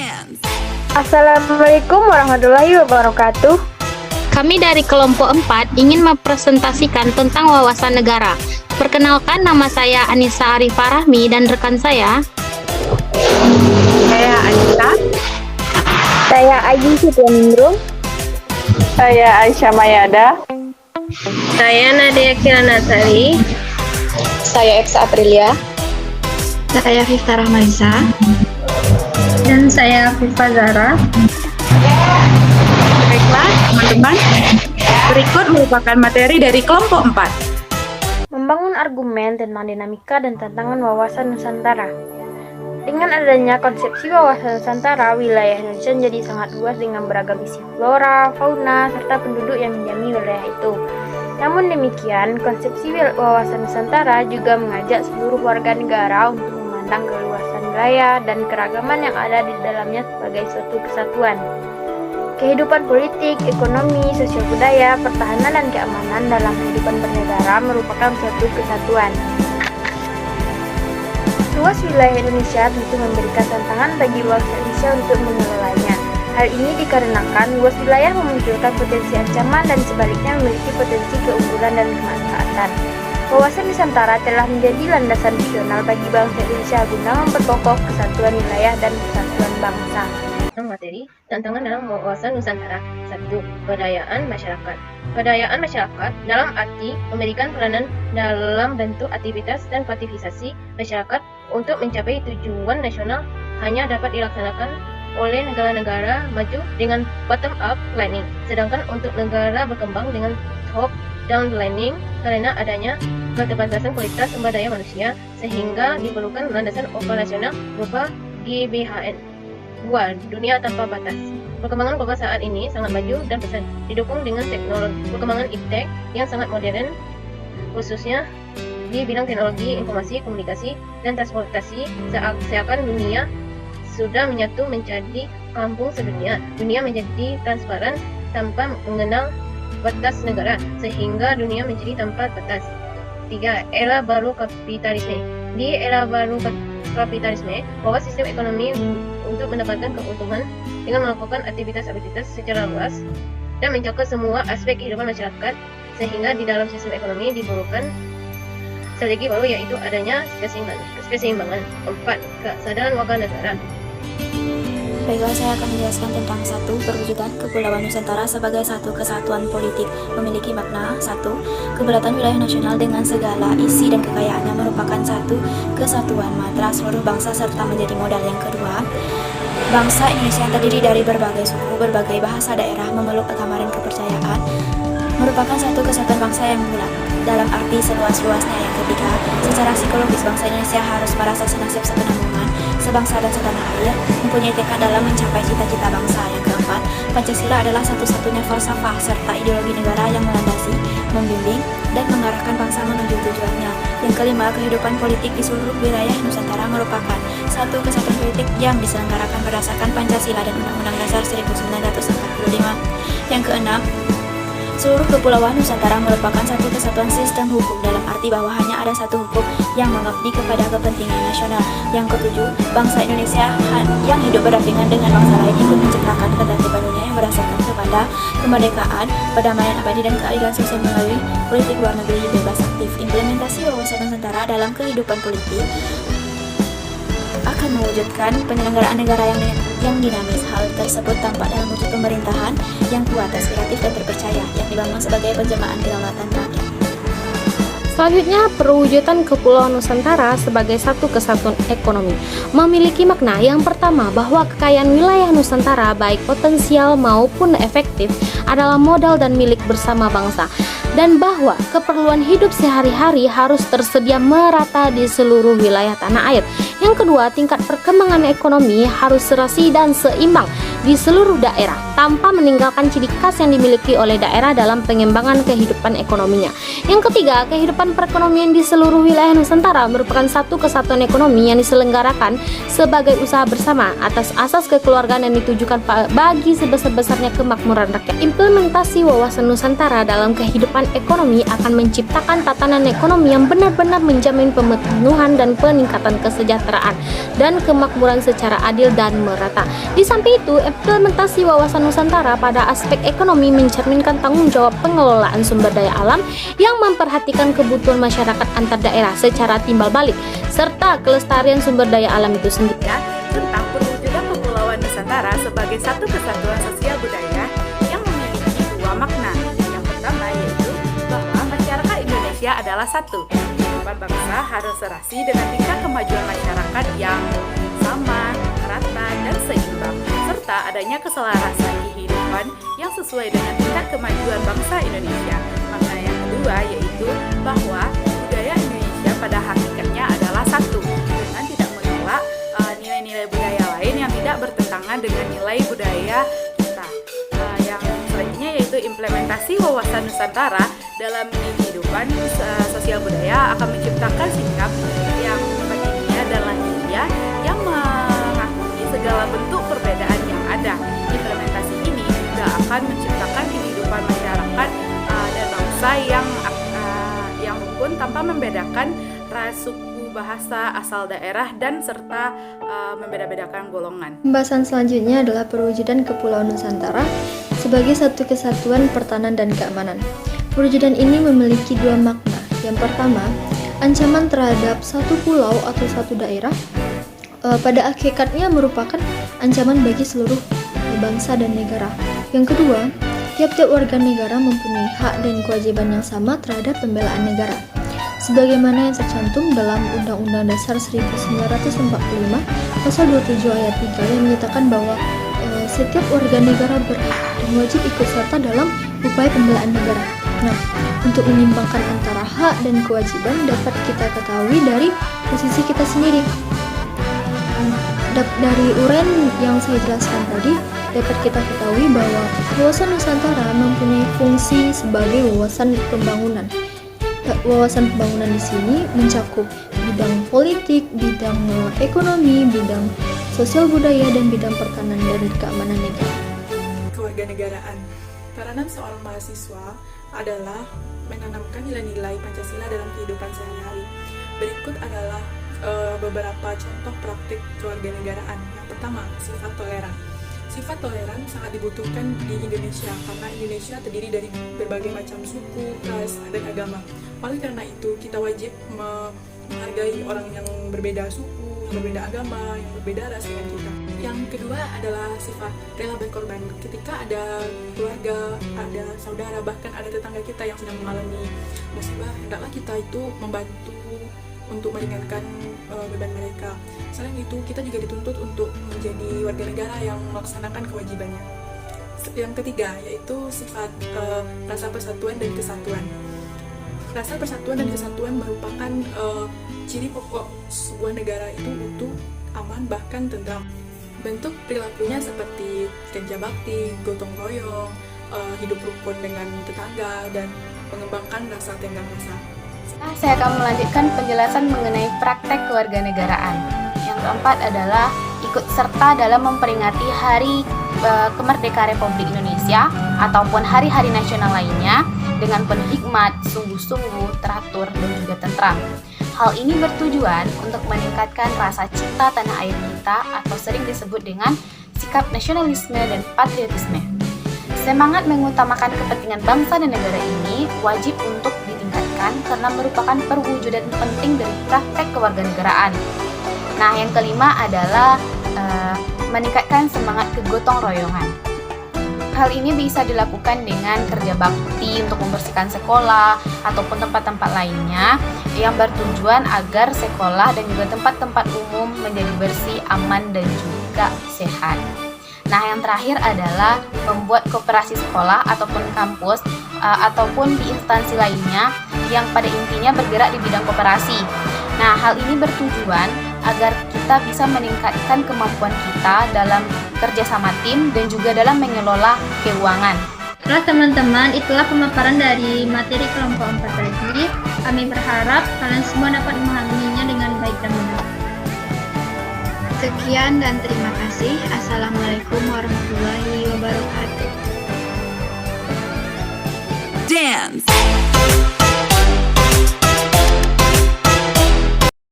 hands. Assalamualaikum warahmatullahi wabarakatuh. Kami dari kelompok 4 ingin mempresentasikan tentang wawasan negara. Perkenalkan, nama saya Anissa Arifah Rahmi dan rekan saya. Saya Anissa. Saya Ayu Sitianingrum. Saya Aisyah Mayada. Saya Nadia Kiranatari. Saya Epsa Aprilia. Saya Vista Rahmanisa. Dan saya Fifa Zara. Baiklah, teman-teman. Berikut merupakan materi dari kelompok 4. Membangun argumen tentang dinamika dan tantangan wawasan Nusantara. Dengan adanya konsepsi wawasan Nusantara, wilayah Indonesia menjadi sangat luas dengan beragam isi flora, fauna, serta penduduk yang mendiami wilayah itu. Namun demikian, konsepsi wawasan Nusantara juga mengajak seluruh warga negara untuk memandang keluasan wilayah dan keragaman yang ada di dalamnya sebagai suatu kesatuan. Kehidupan politik, ekonomi, sosial budaya, pertahanan, dan keamanan dalam kehidupan bernegara merupakan suatu kesatuan. Luas wilayah Indonesia tentu memberikan tantangan bagi bangsa Indonesia untuk mengelolanya. Hal ini dikarenakan luas wilayah memunculkan potensi ancaman dan sebaliknya memiliki potensi keunggulan dan kemanfaatan. Wawasan Nusantara telah menjadi landasan nasional bagi bangsa Indonesia guna memperkokoh kesatuan wilayah dan kesatuan bangsa. Materi tantangan dalam wawasan Nusantara. 1. Pemberdayaan masyarakat. Pemberdayaan masyarakat dalam arti memberikan peranan dalam bentuk aktivitas dan partisipasi masyarakat untuk mencapai tujuan nasional hanya dapat dilaksanakan oleh negara-negara maju dengan bottom-up planning, sedangkan untuk negara berkembang dengan top-down planning karena adanya keterbatasan kualitas sumber daya manusia sehingga diperlukan landasan operasional berupa GBHN. 2. Dunia tanpa batas. Perkembangan global saat ini sangat maju dan pesat, didukung dengan teknologi perkembangan iptek yang sangat modern, khususnya di bidang teknologi, informasi, komunikasi, dan transportasi. Seakan dunia sudah menyatu menjadi kampung sedunia. Dunia menjadi transparan tanpa mengenal batas negara, sehingga dunia menjadi tanpa batas. 3. Era baru kapitalisme. Di era baru kapitalisme, bahwa sistem ekonomi untuk mendapatkan keuntungan dengan melakukan aktivitas-aktivitas secara luas dan mencakup semua aspek kehidupan masyarakat, sehingga di dalam sistem ekonomi diperlukan strategi baru, yaitu adanya keseimbangan. 4. Kesadaran warga negara. Baiklah, saya akan menjelaskan tentang 1. Perwujudan Kepulauan Nusantara sebagai satu kesatuan politik memiliki makna 1. Kedaulatan wilayah nasional dengan segala isi dan kekayaannya merupakan satu kesatuan matra seluruh bangsa serta menjadi modal. Yang kedua, bangsa Indonesia yang terdiri dari berbagai suku, berbagai bahasa daerah, memeluk agama dan kepercayaan merupakan satu kesatuan bangsa yang bulat dalam arti seluas-luasnya. Yang ketiga, secara psikologis bangsa Indonesia harus merasa senasib sepenanggungan, sebangsa dan setanah air, mempunyai tekad dalam mencapai cita-cita bangsa. Yang keempat, Pancasila adalah satu-satunya falsafah serta ideologi negara yang melandasi, membimbing, dan mengarahkan bangsa menuju tujuannya. Yang kelima, kehidupan politik di seluruh wilayah Nusantara merupakan satu kesatuan politik yang diselenggarakan berdasarkan Pancasila dan Undang-Undang Dasar 1945. Yang keenam, seluruh kepulauan Nusantara merupakan satu kesatuan sistem hukum dalam arti bahwa hanya ada satu hukum yang mengabdi kepada kepentingan nasional. Yang ketujuh, bangsa Indonesia yang hidup berdampingan dengan bangsa lain ikut menciptakan ketertiban dunia yang berdasarkan kepada kemerdekaan, perdamaian abadi dan keadilan sosial melalui politik luar negeri bebas aktif. Implementasi wawasan Nusantara dalam kehidupan politik akan mewujudkan penyelenggaraan negara yang dinamis. Hal tersebut tampak dalam wujud pemerintahan yang kuat, aspiratif, dan terpercaya yang dibangun sebagai penjelmaan kedaulatan rakyat. Selanjutnya, perwujudan Kepulauan Nusantara sebagai satu kesatuan ekonomi memiliki makna yang pertama bahwa kekayaan wilayah Nusantara baik potensial maupun efektif adalah modal dan milik bersama bangsa, dan bahwa keperluan hidup sehari-hari harus tersedia merata di seluruh wilayah tanah air. Yang kedua, tingkat perkembangan ekonomi harus serasi dan seimbang di seluruh daerah. tanpa meninggalkan ciri khas yang dimiliki oleh daerah dalam pengembangan kehidupan ekonominya. Yang ketiga, kehidupan perekonomian di seluruh wilayah Nusantara merupakan satu kesatuan ekonomi yang diselenggarakan sebagai usaha bersama atas asas kekeluargaan yang ditujukan bagi sebesar-besarnya kemakmuran rakyat. Implementasi wawasan Nusantara dalam kehidupan ekonomi akan menciptakan tatanan ekonomi yang benar-benar menjamin pemenuhan dan peningkatan kesejahteraan dan kemakmuran secara adil dan merata. Di samping itu, implementasi wawasan Nusantara pada aspek ekonomi mencerminkan tanggung jawab pengelolaan sumber daya alam yang memperhatikan kebutuhan masyarakat antar daerah secara timbal balik serta kelestarian sumber daya alam itu sendiri. Tentang perwujudan Kepulauan Nusantara sebagai satu kesatuan sosial budaya yang memiliki dua makna. Yang pertama yaitu bahwa masyarakat Indonesia adalah satu. Kehidupan bangsa harus serasi dengan tingkat kemajuan masyarakat yang sama, rata, dan seimbang, serta adanya keselarasan kehidupan yang sesuai dengan tingkat kemajuan bangsa Indonesia. Makna yang kedua yaitu bahwa budaya Indonesia pada hakikatnya adalah satu, dengan tidak menolak nilai-nilai budaya lain yang tidak bertentangan dengan nilai budaya kita. Yang selanjutnya yaitu implementasi wawasan Nusantara dalam kehidupan sosial budaya akan menciptakan sikap yang pentingnya dan lanjutnya yang mengakui segala bentuk perbedaan yang ada. Implementasi ini juga akan menciptakan kehidupan masyarakat dan bangsa yang rukun tanpa membedakan ras, suku, bahasa, asal daerah, dan serta membeda-bedakan golongan. Pembahasan selanjutnya adalah perwujudan Kepulauan Nusantara sebagai satu kesatuan pertahanan dan keamanan. Perwujudan ini memiliki dua makna. Yang pertama, ancaman terhadap satu pulau atau satu daerah pada hakikatnya merupakan ancaman bagi seluruh bangsa dan negara. Yang kedua, tiap-tiap warga negara mempunyai hak dan kewajiban yang sama terhadap pembelaan negara. Sebagaimana yang tercantum dalam Undang-Undang Dasar 1945 Pasal 27 Ayat 3 yang menyatakan bahwa setiap warga negara berhak dan wajib ikut serta dalam upaya pembelaan negara. Nah, untuk menyimbangkan antara hak dan kewajiban dapat kita ketahui dari posisi kita sendiri. Dari uraian yang saya jelaskan tadi, dapat kita ketahui bahwa wawasan Nusantara mempunyai fungsi sebagai wawasan pembangunan. Wawasan pembangunan di sini mencakup bidang politik, bidang ekonomi, bidang sosial budaya, dan bidang pertahanan dan keamanan negara. Kewarganegaraan. Peranan seorang mahasiswa adalah menanamkan nilai-nilai Pancasila dalam kehidupan sehari-hari. Berikut adalah beberapa contoh praktik kewarganegaraan. Yang pertama, sifat toleran. Sifat toleran sangat dibutuhkan di Indonesia karena Indonesia terdiri dari berbagai macam suku, ras, dan agama. Oleh karena itu, kita wajib menghargai orang yang berbeda suku, yang berbeda agama, yang berbeda ras dengan kita. Yang kedua adalah sifat rela berkorban. Ketika ada keluarga, ada saudara, bahkan ada tetangga kita yang sedang mengalami musibah, hendaklah kita itu membantu untuk meringankan beban mereka. Selain itu, kita juga dituntut untuk menjadi warga negara yang melaksanakan kewajibannya. Yang ketiga, yaitu sifat rasa persatuan dan kesatuan. Rasa persatuan dan kesatuan merupakan ciri pokok sebuah negara itu utuh, aman, bahkan tentram. Bentuk perilakunya seperti kerja bakti, gotong royong, hidup rukun dengan tetangga, dan mengembangkan rasa tenggang rasa. Saya akan melanjutkan penjelasan mengenai praktek kewarganegaraan. Yang keempat adalah ikut serta dalam memperingati Hari Kemerdekaan Republik Indonesia ataupun hari-hari nasional lainnya dengan penuh hikmat, sungguh-sungguh, teratur, dan juga tentram. Hal ini bertujuan untuk meningkatkan rasa cinta tanah air kita atau sering disebut dengan sikap nasionalisme dan patriotisme. Semangat mengutamakan kepentingan bangsa dan negara ini wajib untuk ditingkatkan karena merupakan perwujudan penting dari praktek kewarganegaraan. Nah, yang kelima adalah meningkatkan semangat kegotong royongan. Hal ini bisa dilakukan dengan kerja bakti untuk membersihkan sekolah ataupun tempat-tempat lainnya yang bertujuan agar sekolah dan juga tempat-tempat umum menjadi bersih, aman, dan juga sehat. Nah, yang terakhir adalah membuat koperasi sekolah ataupun kampus ataupun di instansi lainnya yang pada intinya bergerak di bidang koperasi. Nah, hal ini bertujuan agar kita bisa meningkatkan kemampuan kita dalam kerjasama tim dan juga dalam mengelola keuangan. Nah teman-teman, itulah pemaparan dari materi kelompok 4 tadi. Kami berharap kalian semua dapat memahaminya dengan baik dan benar. Sekian dan terima kasih. Assalamualaikum warahmatullahi wabarakatuh. Dance.